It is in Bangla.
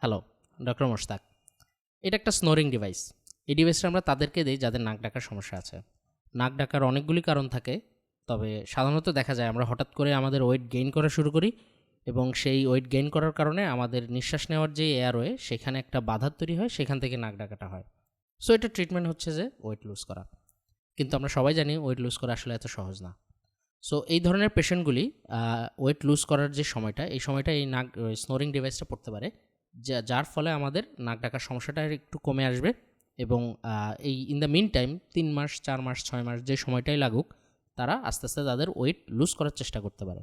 Hello, doctor Mostaq. এটা একটা স্নোরিং ডিভাইস। এই ডিভাইসটা আমরা তাদেরকে দেই যাদের নাক ডাকার সমস্যা আছে। নাক ডাকার অনেকগুলি কারণ থাকে, তবে সাধারণত দেখা যায় আমরা হঠাৎ করে আমাদের ওয়েট গেইন করা শুরু করি এবং সেই ওয়েট গেইন করার কারণে আমাদের নিঃশ্বাস নেওয়ার যে এয়ারওয়ে সেখানে একটা বাধা তৈরি হয়, সেখান থেকে নাক ডাকাটা হয়। সো এটা ট্রিটমেন্ট হচ্ছে যে ওয়েট লুজ করা। কিন্তু আমরা সবাই জানি ওয়েট লুজ করা আসলে এত সহজ না। সো এই ধরনের পেশেন্টগুলি ওয়েট লুজ করার যে সময়টা, এই সময়টা এই নাক স্নোরিং ডিভাইসটা পড়তে পারে, যার ফলে আমাদের নাক ডাকার সমস্যাটা একটু কমে আসবে এবং এই ইন দ্য মিন টাইম 3 মাস 4 মাস 6 মাস যে সময়টাই লাগুক, তারা আস্তে আস্তে তাদের ওয়েট লুজ করার চেষ্টা করতে পারে।